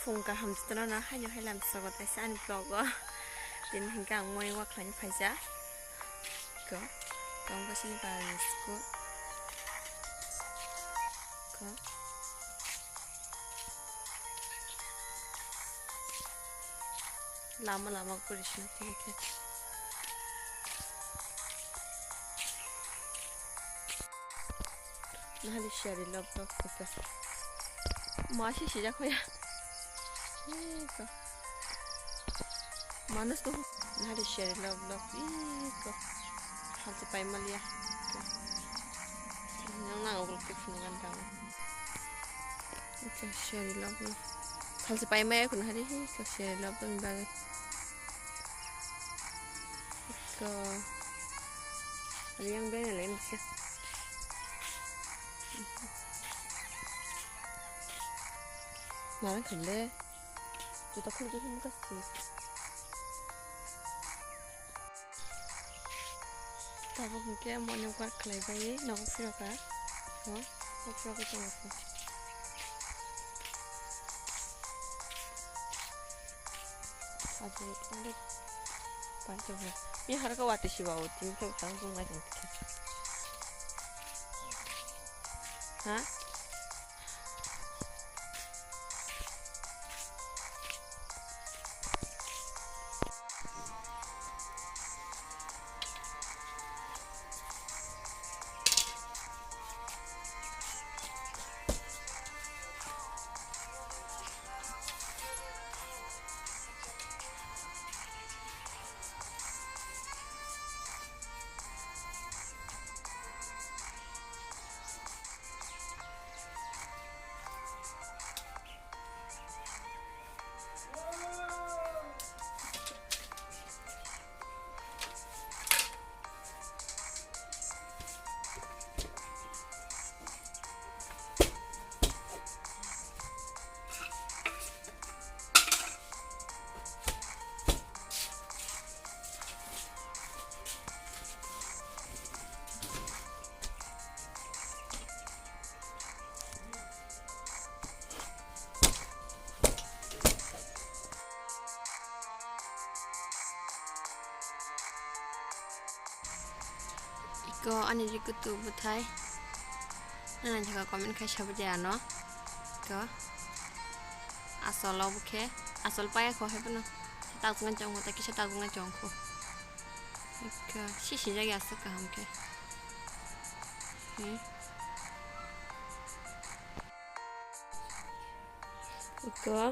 phùng cả hầm cho nó hay nhiều hay làm sao có tài sản blog á đến hình càng môi hoặc là những phải giá có còn có xin vào có lama kurishna ठीक है 나를 시야를 러브 맛이 시작해야 이거 마누스 나를 시야를 러브 이거 하지 빠이 말이야 그냥 나 그렇게 푸는 간다 이거 시야를 러브 하지 빠이 말이야 그냥 하리 이거 시야를 러브 인바가 이거 yang bên này lên xem 나는 근데 누가 콜도 힘갔어 타고 볼게 뭐냐고 할 클레이바이 너무 필요가 필요가 좀 없어 아주 근데 반짝해 미 하루가 왔듯이 와 어디 그 방송 같은 거 하? 이거 아니 이것도 못해. 나는 제가 komen khai sabja no. Ko. Asal lo buke. Asal paya ko hebe no. Tao ngan chong ko ta ki tao ngan chong ko. I거 시작이 왔을까 함께. 이거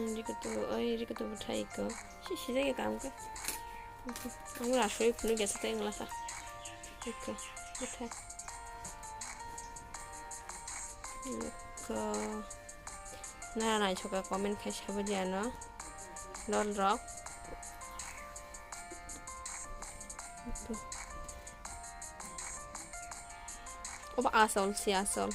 이것도 못해 이거. 시작이 감게. 아무나 소리 부는 게 있었다 인글라사. 이거 못해. 이거 나라나 저가 comment khai sabja no. Lol rock. Opa asal si asal.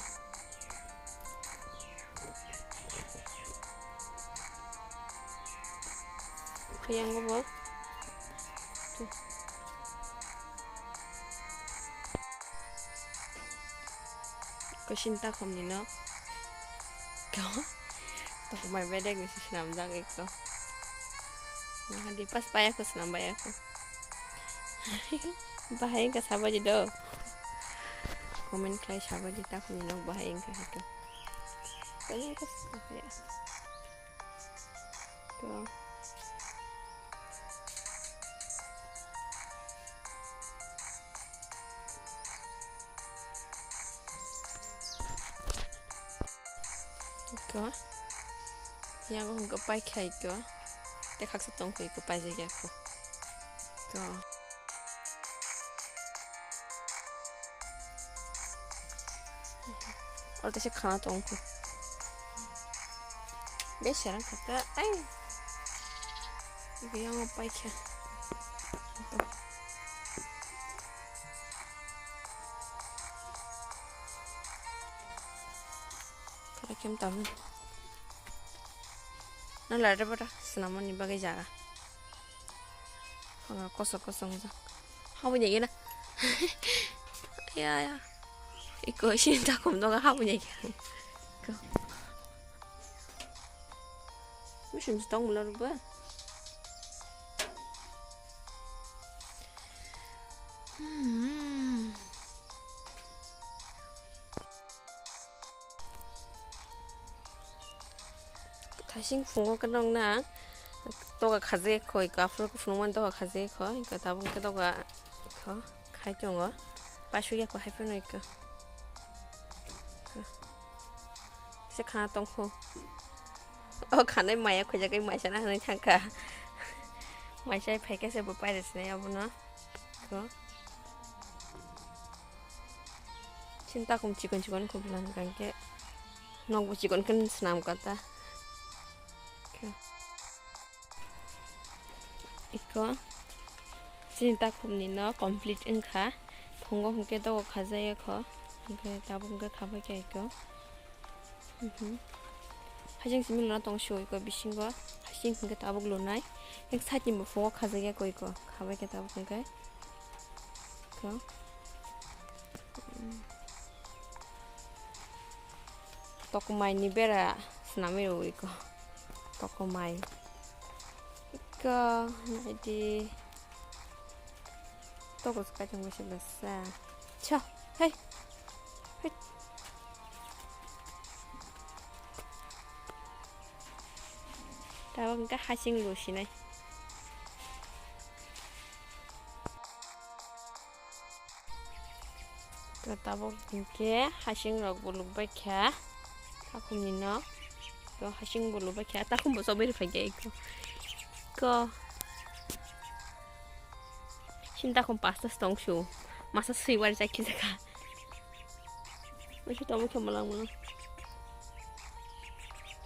Kayang ko ba? Kasinta kami no. Kau? Tak main beda gitu senam jang itu. Nah di pas payah aku senam payah aku. Bahaya ke sahabat jadi. Komen khai sahabat jadi tak punya nong bahaya ke itu. Kayaknya ke apa ya? Tuh. I거 yang aku nggak pakai i거 tek hak setong ko i거 pakai aku i거 और तैसे खाना तो उनको बेशरम खाता आई ये यहाँ पाई क्या क्या क्या ताऊ ना लड़े बड़ा सनामन निभागे जागा हाँ कोसो कोसो मुझे हाँ मुझे ये ना या 이거 신다고 너가 하고 얘기하는 거. 무슨 떡 물러를 봐. 다시 붕어 끝났나? 너가 가지게 커 이거 앞으로 붕어만 너가 가지게 커 이거 다본 게 너가 커 갈정어 빠슈게 커 해변 이거 sẽ khá tông khô khá này mày khởi ra cái mày sẽ là thằng cả mày sẽ phải cái sẽ bự bay được này không nó có 진짜 kum chicken ko bilang kan ke nong bu chicken kan senam kata iko cinta kum ni no complete in kha phongo hongke to kha jay kho ke ta bung ke kha ba ke iko 화장실 밀러나 동시오 이거 미신 거 하신 게 다복 로나이 약 사진 뭐 보고 가져게 거 이거 가봐게 다복 게 그 tokomai ni bera snamiru iko tokomai iko 나이디 toko ska 정말 싫었어 쳐 헤이 헤이 다음가 하싱 루시네 그렇다고 이렇게 하싱 럭블로 백해 타kum이나 그 하싱 볼로 백해 타kum 벌써 매일 백해 이거 신다kum 파스타 스통슈 마사 스위와 자키자가 왜 너무 겸말랑물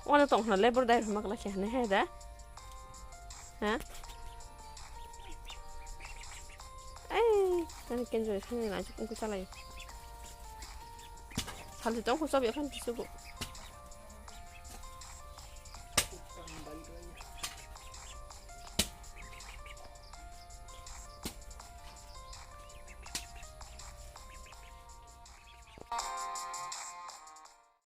وانا طبعا لا برضه عارف مغلق يعني هذا ها اي انا كان جاي خليني عايز اكون كسالي هل تدعو صبي افهم تسوق